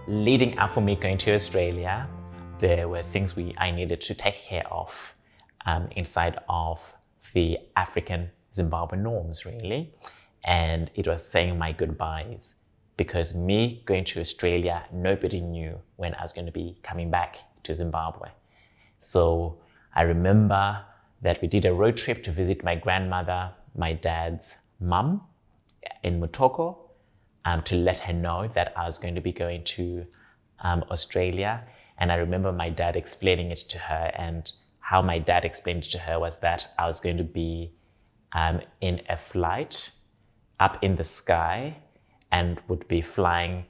Leading up for me going to Australia, there were things I needed to take care of inside of the African Zimbabwean norms, really. And it was saying my goodbyes, because me going to Australia, nobody knew when I was going to be coming back to Zimbabwe. So I remember that we did a road trip to visit my grandmother, my dad's mum in Mutoko, to let her know that I was going to be going to Australia. And I remember my dad explaining it to her, and how my dad explained it to her was that I was going to be in a flight up in the sky and would be flying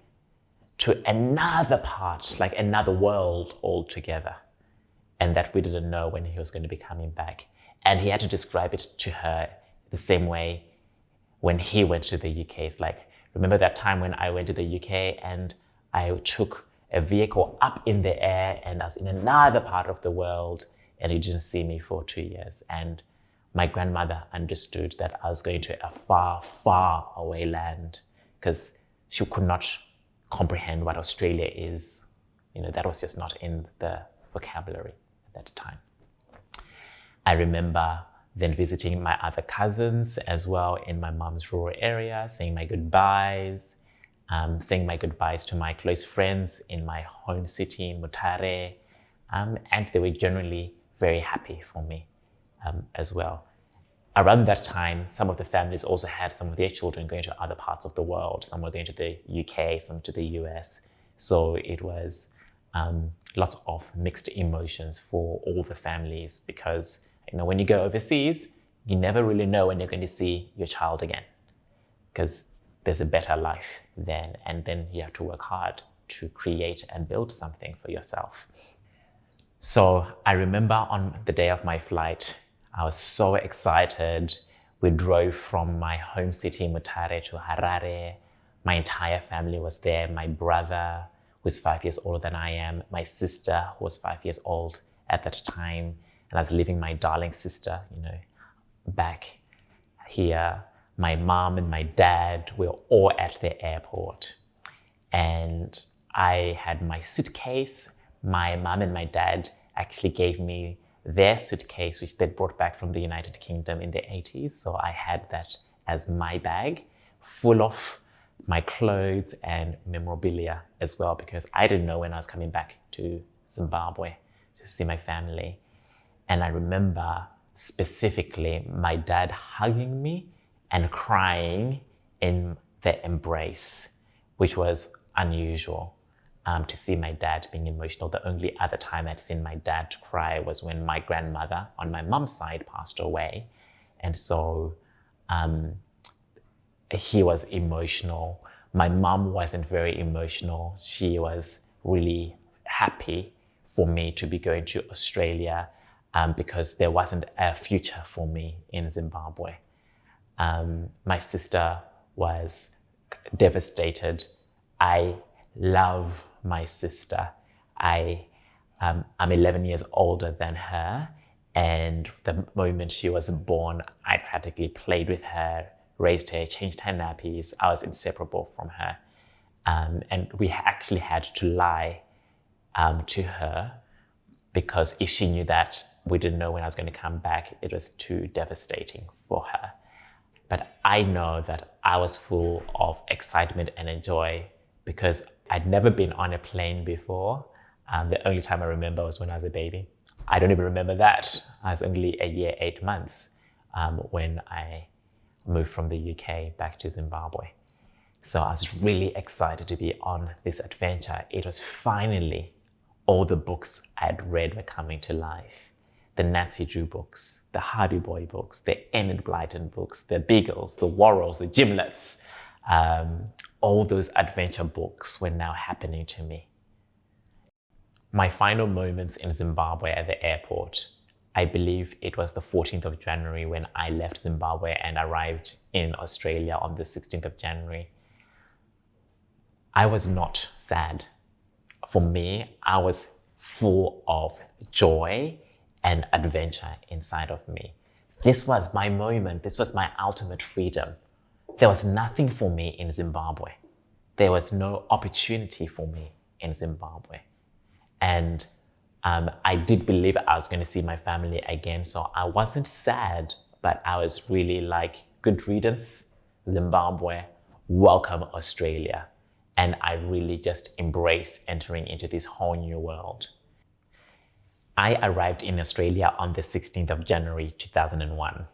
to another part, like another world altogether. And that we didn't know when he was going to be coming back. And he had to describe it to her the same way when he went to the UK. It's like, remember that time when I went to the UK and I took a vehicle up in the air and I was in another part of the world and he didn't see me for 2 years. And my grandmother understood that I was going to a far, far away land, because she could not comprehend what Australia is. You know, that was just not in the vocabulary at that time. I remember then visiting my other cousins as well in my mom's rural area, saying my goodbyes, saying my goodbyes to my close friends in my home city in Mutare, and they were generally very happy for me as well. Around that time, some of the families also had some of their children going to other parts of the world. Some were going to the UK, some to the US. So it was lots of mixed emotions for all the families, because when you go overseas, you never really know when you're going to see your child again, because there's a better life then, and then you have to work hard to create and build something for yourself. So I remember on the day of my flight, I was so excited. We drove from my home city, Mutare, to Harare. My entire family was there. My brother, who is 5 years older than I am, my sister, who was 5 years old at that time, and I was leaving my darling sister, back here. My mom and my dad were all at the airport. And I had my suitcase. My mom and my dad actually gave me their suitcase, which they brought back from the United Kingdom in the 80s. So I had that as my bag, full of my clothes and memorabilia as well, because I didn't know when I was coming back to Zimbabwe to see my family. And I remember specifically my dad hugging me and crying in the embrace, which was unusual to see my dad being emotional. The only other time I'd seen my dad cry was when my grandmother on my mom's side passed away. And so he was emotional. My mom wasn't very emotional. She was really happy for me to be going to Australia because there wasn't a future for me in Zimbabwe. My sister was devastated. I love my sister. I'm 11 years older than her, and the moment she was born, I practically played with her, raised her, changed her nappies. I was inseparable from her. And we actually had to lie to her, because if she knew that we didn't know when I was going to come back, it was too devastating for her. But I know that I was full of excitement and joy, because I'd never been on a plane before. The only time I remember was when I was a baby. I don't even remember that. I was only a year, 8 months when I moved from the UK back to Zimbabwe. So I was really excited to be on this adventure. It was finally all the books I'd read were coming to life. The Nancy Drew books, the Hardy Boy books, the Enid Blyton books, the Beagles, the Worrells, the Gimlets. All those adventure books were now happening to me. My final moments in Zimbabwe at the airport, I believe it was the 14th of January when I left Zimbabwe and arrived in Australia on the 16th of January. I was not sad. For me, I was full of joy and adventure inside of me. This was my moment. This was my ultimate freedom. There was nothing for me in Zimbabwe. There was no opportunity for me in Zimbabwe. And I did believe I was going to see my family again. So I wasn't sad, but I was really like, good riddance, Zimbabwe, welcome Australia. And I really just embraced entering into this whole new world. I arrived in Australia on the 16th of January 2001,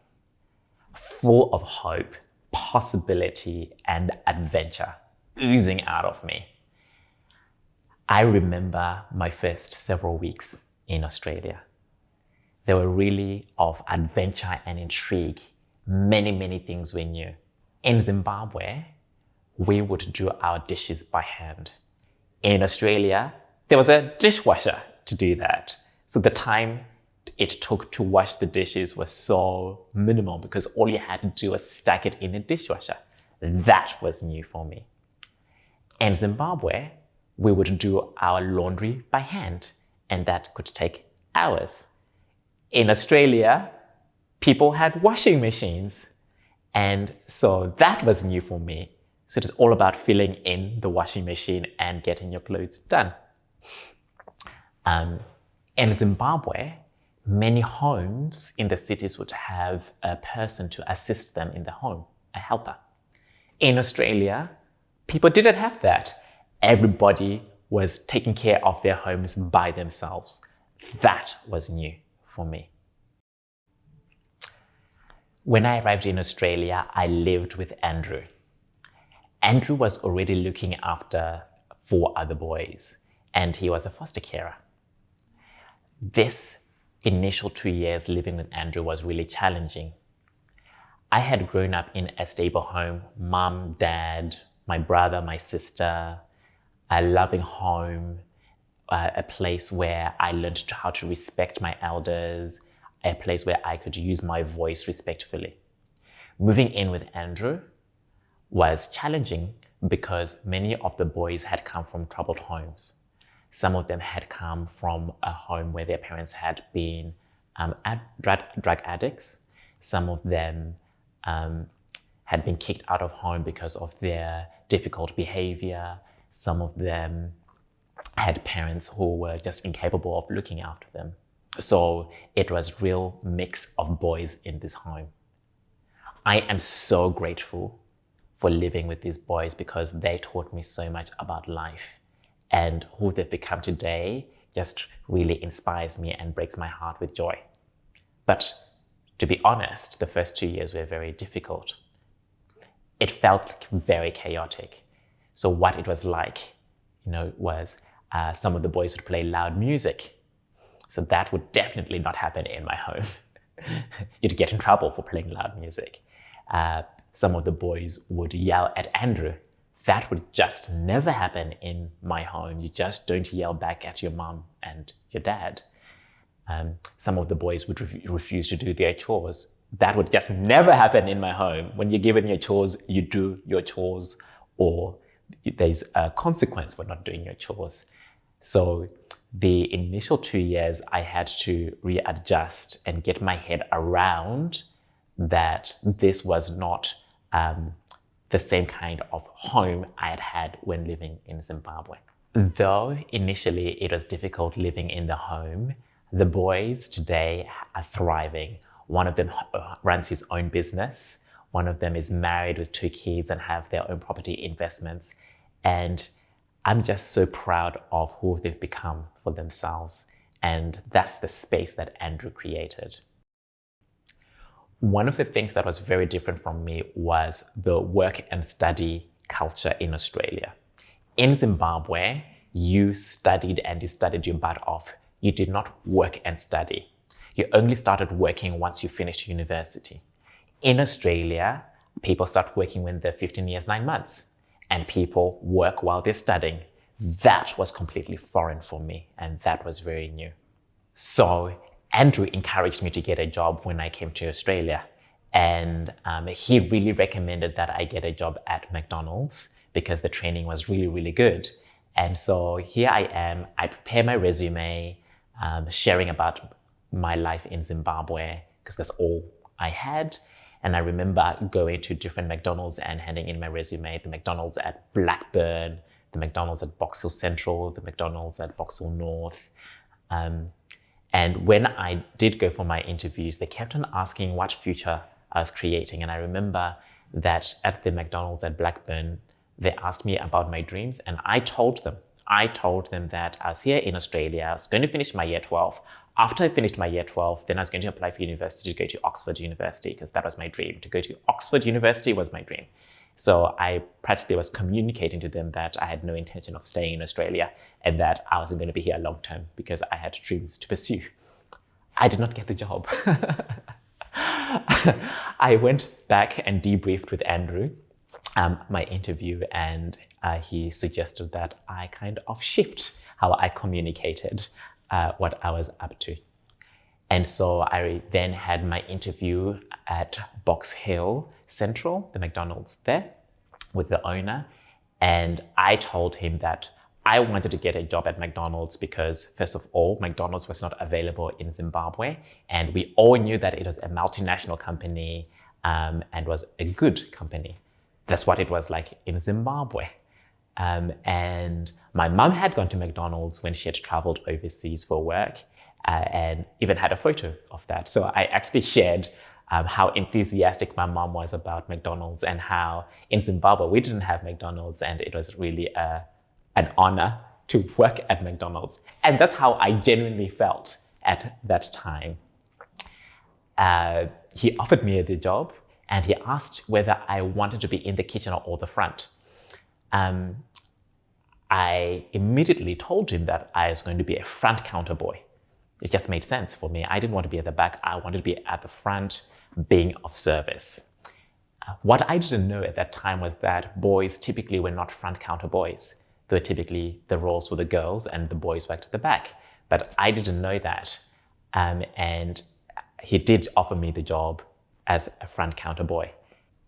full of hope, possibility, and adventure oozing out of me. I remember my first several weeks in Australia. They were really of adventure and intrigue. Many things were new. In Zimbabwe, we would do our dishes by hand. In Australia, there was a dishwasher to do that. So the time it took to wash the dishes was so minimal because all you had to do was stack it in a dishwasher. That was new for me. In Zimbabwe, we would do our laundry by hand, and that could take hours. In Australia, people had washing machines, and so that was new for me. So it was all about filling in the washing machine and getting your clothes done. In Zimbabwe, many homes in the cities would have a person to assist them in the home, a helper. In Australia, people didn't have that. Everybody was taking care of their homes by themselves. That was new for me. When I arrived in Australia, I lived with Andrew. Andrew was already looking after 4 other boys, and he was a foster carer. This initial 2 years living with Andrew was really challenging. I had grown up in a stable home, mom, dad, my brother, my sister, a loving home, a place where I learned how to respect my elders, a place where I could use my voice respectfully. Moving in with Andrew was challenging because many of the boys had come from troubled homes. Some of them had come from a home where their parents had been drug addicts. Some of them had been kicked out of home because of their difficult behavior. Some of them had parents who were just incapable of looking after them. So it was a real mix of boys in this home. I am so grateful for living with these boys because they taught me so much about life. And who they've become today just really inspires me and breaks my heart with joy. But to be honest, the first 2 years were very difficult. It felt very chaotic. So what it was like, was some of the boys would play loud music. So that would definitely not happen in my home. You'd get in trouble for playing loud music. Some of the boys would yell at Andrew. That would just never happen in my home. You just don't yell back at your mom and your dad. Some of the boys would refuse to do their chores. That would just never happen in my home. When you're given your chores, you do your chores, or there's a consequence for not doing your chores. So the initial 2 years, I had to readjust and get my head around that this was not the same kind of home I had had when living in Zimbabwe. Though initially it was difficult living in the home, the boys today are thriving. One of them runs his own business. One of them is married with 2 kids and have their own property investments. And I'm just so proud of who they've become for themselves. And that's the space that Andrew created. One of the things that was very different from me was the work and study culture in Australia. In Zimbabwe, you studied and you studied your butt off. You did not work and study. You only started working once you finished university. In Australia, people start working when they're 15 years, 9 months, and people work while they're studying. That was completely foreign for me, and that was very new. So Andrew encouraged me to get a job when I came to Australia, and he really recommended that I get a job at McDonald's because the training was really good. And so here I am, I prepare my resume, sharing about my life in Zimbabwe because that's all I had. And I remember going to different McDonald's and handing in my resume, the McDonald's at Blackburn, the McDonald's at Box Hill Central, the McDonald's at Box Hill North. And when I did go for my interviews, they kept on asking what future I was creating. And I remember that at the McDonald's at Blackburn, they asked me about my dreams, and I told them that I was here in Australia, I was going to finish my year 12. After I finished my year 12, then I was going to apply for university to go to Oxford University, because that was my dream. To go to Oxford University was my dream. So I practically was communicating to them that I had no intention of staying in Australia and that I wasn't going to be here long term because I had dreams to pursue. I did not get the job. I went back and debriefed with Andrew, my interview, and he suggested that I kind of shift how I communicated what I was up to. And so I then had my interview at Box Hill Central, the McDonald's there, with the owner. And I told him that I wanted to get a job at McDonald's because, first of all, McDonald's was not available in Zimbabwe. And we all knew that it was a multinational company and was a good company. That's what it was like in Zimbabwe. And my mum had gone to McDonald's when she had traveled overseas for work and even had a photo of that. So I actually shared how enthusiastic my mom was about McDonald's and how in Zimbabwe we didn't have McDonald's, and it was really an honor to work at McDonald's. And that's how I genuinely felt at that time. He offered me the job and he asked whether I wanted to be in the kitchen or the front. I immediately told him that I was going to be a front counter boy. It just made sense for me. I didn't want to be at the back. I wanted to be at the front, being of service. What I didn't know at that time was that boys typically were not front counter boys. They were typically the roles for the girls and the boys worked at the back. But I didn't know that. And he did offer me the job as a front counter boy.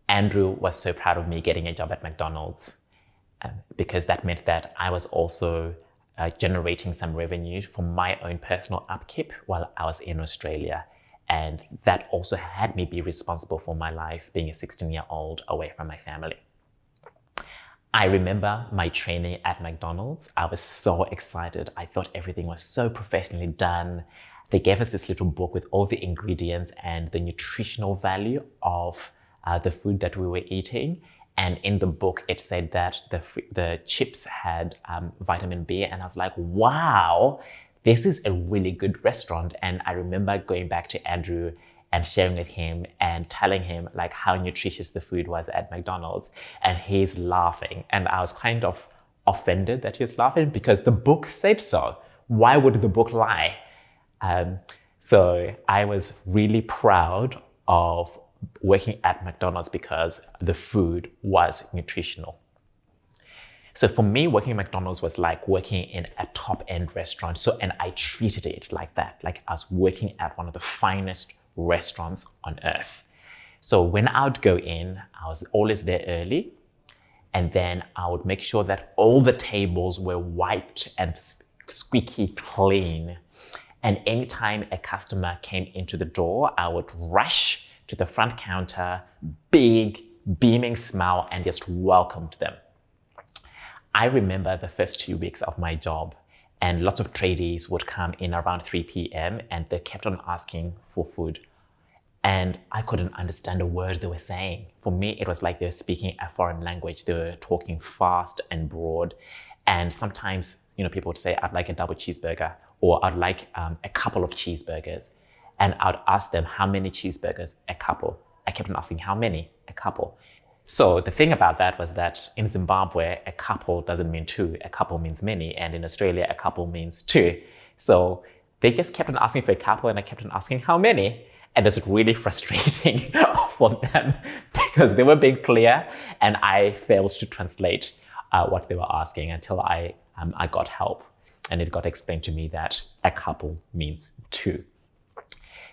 Andrew was so proud of me getting a job at McDonald's because that meant that I was also generating some revenue for my own personal upkeep while I was in Australia. And that also had me be responsible for my life, being a 16-year-old away from my family. I remember my training at McDonald's. I was so excited. I thought everything was so professionally done. They gave us this little book with all the ingredients and the nutritional value of the food that we were eating. And in the book, it said that the chips had vitamin B. And I was like, wow, this is a really good restaurant. And I remember going back to Andrew and sharing with him and telling him like how nutritious the food was at McDonald's. And he's laughing. And I was kind of offended that he was laughing because the book said so. Why would the book lie? So I was really proud of working at McDonald's because the food was nutritional. So for me, working at McDonald's was like working in a top-end restaurant. And I treated it like that, like I was working at one of the finest restaurants on earth. So when I would go in, I was always there early, and then I would make sure that all the tables were wiped and squeaky clean. And anytime a customer came into the door, I would rush to the front counter, big, beaming smile, and just welcomed them. I remember the first 2 weeks of my job, and lots of tradies would come in around 3 p.m. and they kept on asking for food. And I couldn't understand a word they were saying. For me, it was like they were speaking a foreign language. They were talking fast and broad. And sometimes, people would say, I'd like a double cheeseburger, or I'd like a couple of cheeseburgers. And I'd ask them, how many cheeseburgers? A couple. I kept on asking, how many? A couple. So the thing about that was that in Zimbabwe, a couple doesn't mean two. A couple means many. And in Australia, a couple means two. So they just kept on asking for a couple, and I kept on asking, how many? And it was really frustrating for them because they were being clear and I failed to translate what they were asking until I got help. And it got explained to me that a couple means two.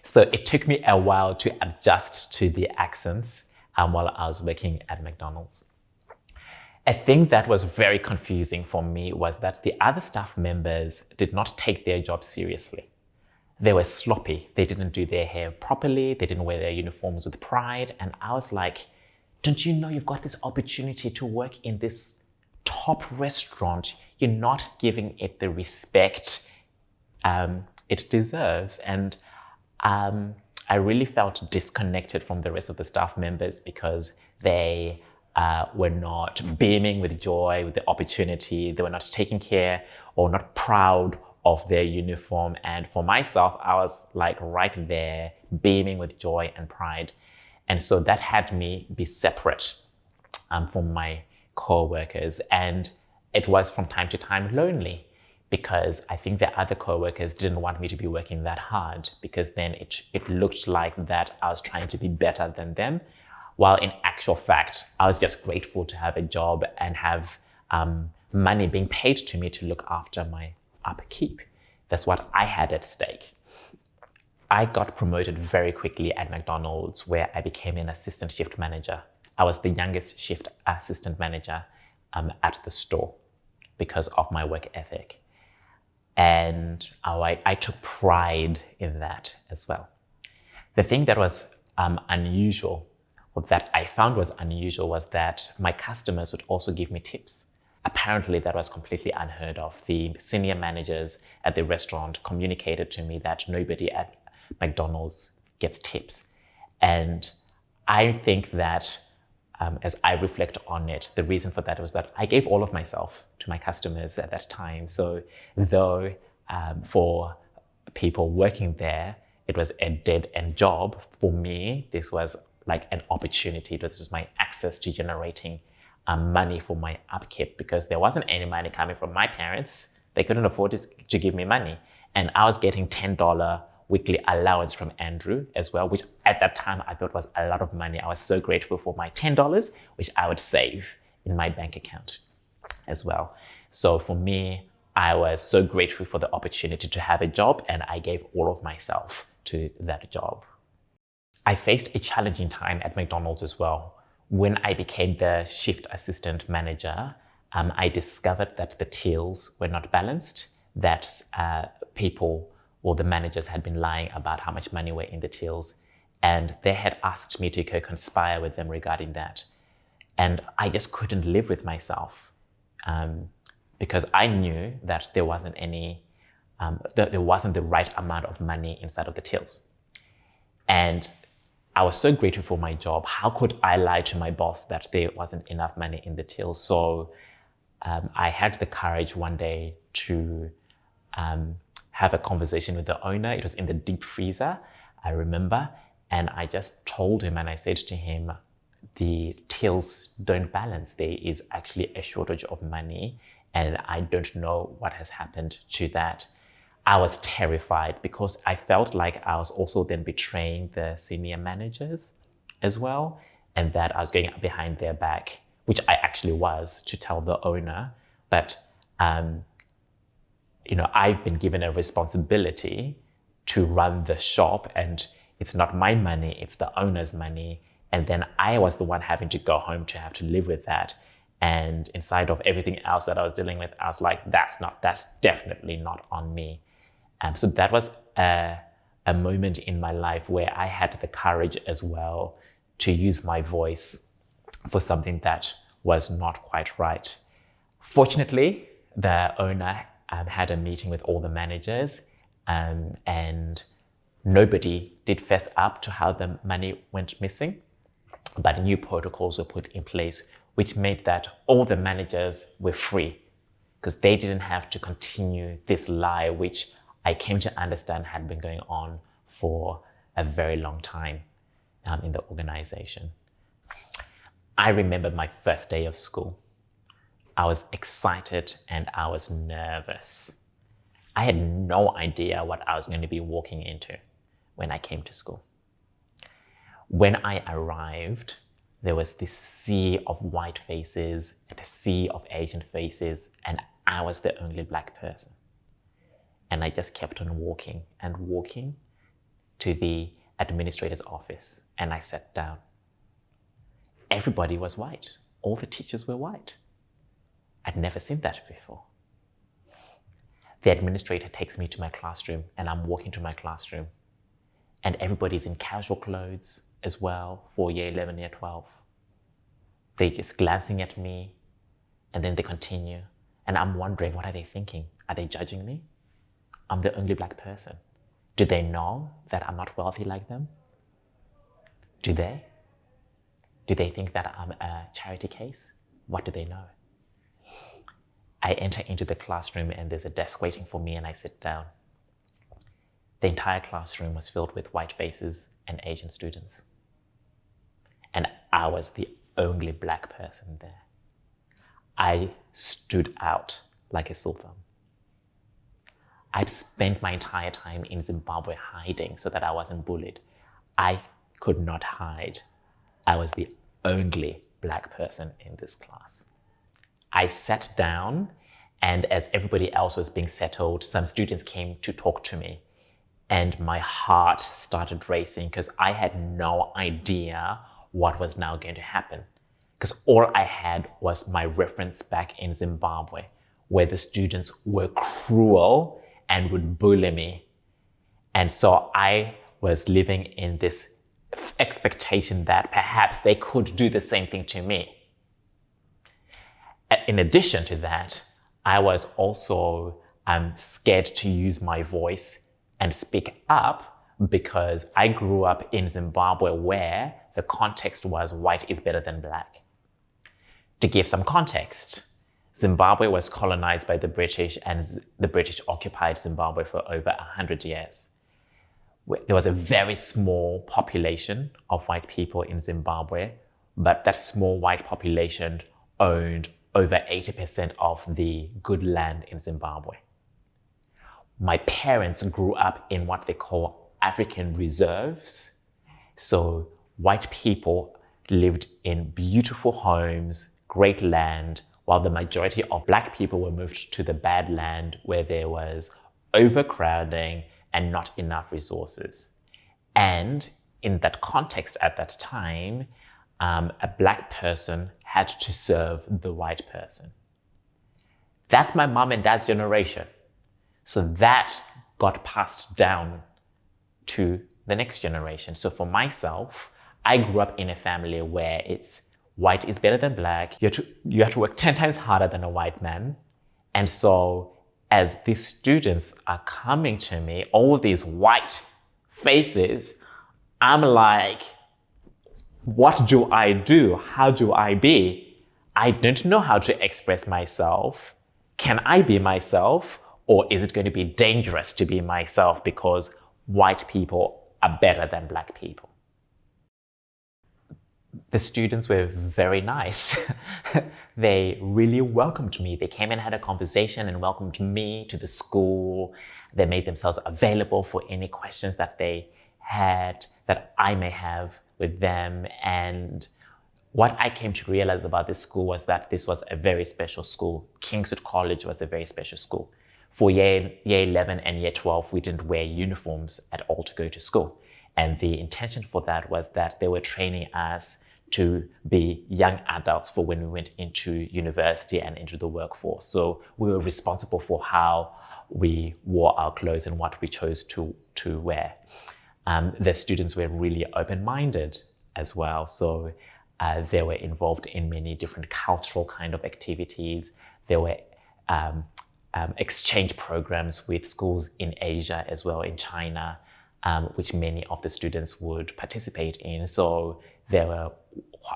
So it took me a while to adjust to the accents while I was working at McDonald's. A thing that was very confusing for me was that the other staff members did not take their job seriously. They were sloppy. They didn't do their hair properly. They didn't wear their uniforms with pride. And I was like, don't you know you've got this opportunity to work in this top restaurant, you're not giving it the respect it deserves. And I really felt disconnected from the rest of the staff members because they were not beaming with joy with the opportunity. They were not taking care or not proud of their uniform. And for myself, I was like right there, beaming with joy and pride. And so that had me be separate from my co-workers. And it was from time to time lonely, because I think the other co-workers didn't want me to be working that hard, because then it looked like that I was trying to be better than them, while in actual fact, I was just grateful to have a job and have money being paid to me to look after my upkeep. That's what I had at stake. I got promoted very quickly at McDonald's, where I became an assistant shift manager. I was the youngest shift assistant manager at the store because of my work ethic. And I took pride in that as well. The thing that was unusual, or that I found was unusual, was that my customers would also give me tips. Apparently, that was completely unheard of. The senior managers at the restaurant communicated to me that nobody at McDonald's gets tips. And I think that as I reflect on it, the reason for that was that I gave all of myself to my customers at that time. So though for people working there, it was a dead-end job, for me, this was like an opportunity. This was my access to generating money for my upkeep, because there wasn't any money coming from my parents. They couldn't afford to give me money. And I was getting $10 weekly allowance from Andrew as well, which at that time I thought was a lot of money. I was so grateful for my $10, which I would save in my bank account as well. So for me, I was so grateful for the opportunity to have a job, and I gave all of myself to that job. I faced a challenging time at McDonald's as well. When I became the shift assistant manager, I discovered that the tills were not balanced, that people or the managers had been lying about how much money were in the tills, and they had asked me to co-conspire with them regarding that. And I just couldn't live with myself because I knew that there wasn't there wasn't the right amount of money inside of the tills. And I was so grateful for my job. How could I lie to my boss that there wasn't enough money in the tills? So I had the courage one day to have a conversation with the owner. It was in the deep freezer, I remember. And I just told him, and I said to him, the tills don't balance. There is actually a shortage of money, and I don't know what has happened to that. I was terrified because I felt like I was also then betraying the senior managers as well, and that I was going behind their back, which I actually was, to tell the owner. But I've been given a responsibility to run the shop, and it's not my money, it's the owner's money. And then I was the one having to go home to have to live with that. And inside of everything else that I was dealing with, I was like, that's definitely not on me. So that was a moment in my life where I had the courage as well to use my voice for something that was not quite right. Fortunately, the owner had a meeting with all the managers, and nobody did fess up to how the money went missing. But new protocols were put in place, which made that all the managers were free, because they didn't have to continue this lie, which I came to understand had been going on for a very long time in the organization. I remember my first day of school. I was excited and I was nervous. I had no idea what I was going to be walking into when I came to school. When I arrived, there was this sea of white faces and a sea of Asian faces, and I was the only black person. And I just kept on walking and walking to the administrator's office, and I sat down. Everybody was white. All the teachers were white. I'd never seen that before. The administrator takes me to my classroom, and I'm walking to my classroom, and everybody's in casual clothes as well for year 11, year 12. They're just glancing at me, And then they continue. And I'm wondering, what are they thinking? Are they judging me? I'm the only black person. Do they know that I'm not wealthy like them? Do they? Do they think that I'm a charity case? What do they know? I enter into the classroom and there's a desk waiting for me and I sit down. The entire classroom was filled with white faces and Asian students. And I was the only black person there. I stood out like a sore thumb. I'd spent my entire time in Zimbabwe hiding so that I wasn't bullied. I could not hide. I was the only black person in this class. I sat down, and as everybody else was being settled, some students came to talk to me, and my heart started racing because I had no idea what was now going to happen. Because all I had was my reference back in Zimbabwe, where the students were cruel and would bully me. And so I was living in this expectation that perhaps they could do the same thing to me. In addition to that, I was also scared to use my voice and speak up because I grew up in Zimbabwe where the context was white is better than black. To give some context, Zimbabwe was colonized by the British and the British occupied Zimbabwe for over 100 years. There was a very small population of white people in Zimbabwe, but that small white population owned over 80% of the good land in Zimbabwe. My parents grew up in what they call African reserves. So white people lived in beautiful homes, great land, while the majority of black people were moved to the bad land where there was overcrowding and not enough resources. And in that context at that time, a black person had to serve the white person. That's my mom and dad's generation. So that got passed down to the next generation. So for myself, I grew up in a family where it's white is better than black. You have to work 10 times harder than a white man. And so as these students are coming to me, all these white faces, I'm like, what do I do? How do I be? I don't know how to express myself. Can I be myself? Or is it going to be dangerous to be myself because white people are better than black people? The students were very nice. They really welcomed me. They came and had a conversation and welcomed me to the school. They made themselves available for any questions that they had, that I may have with them. And what I came to realize about this school was that this was a very special school. Kingswood College was a very special school. For year 11 and year 12, we didn't wear uniforms at all to go to school. And the intention for that was that they were training us to be young adults for when we went into university and into the workforce. So we were responsible for how we wore our clothes and what we chose to wear. The students were really open-minded as well. So they were involved in many different cultural kind of activities. There were exchange programs with schools in Asia as well, in China, which many of the students would participate in. So they were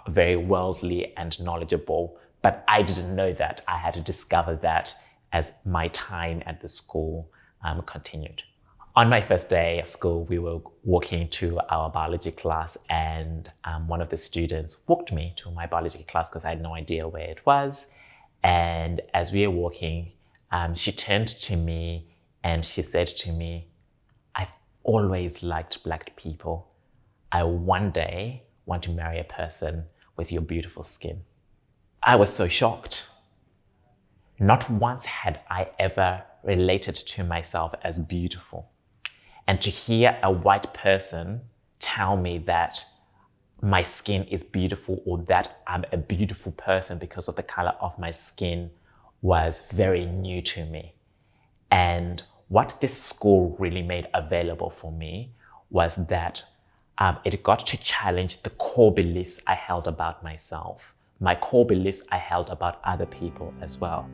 very worldly and knowledgeable, but I didn't know that. I had to discover that as my time at the school continued. On my first day of school, we were walking to our biology class, and one of the students walked me to my biology class because I had no idea where it was. And as we were walking, she turned to me and she said to me, "I've always liked black people. I one day want to marry a person with your beautiful skin." I was so shocked. Not once had I ever related to myself as beautiful. And to hear a white person tell me that my skin is beautiful or that I'm a beautiful person because of the color of my skin was very new to me. And what this school really made available for me was that it got to challenge the core beliefs I held about myself. my core beliefs I held about other people as well.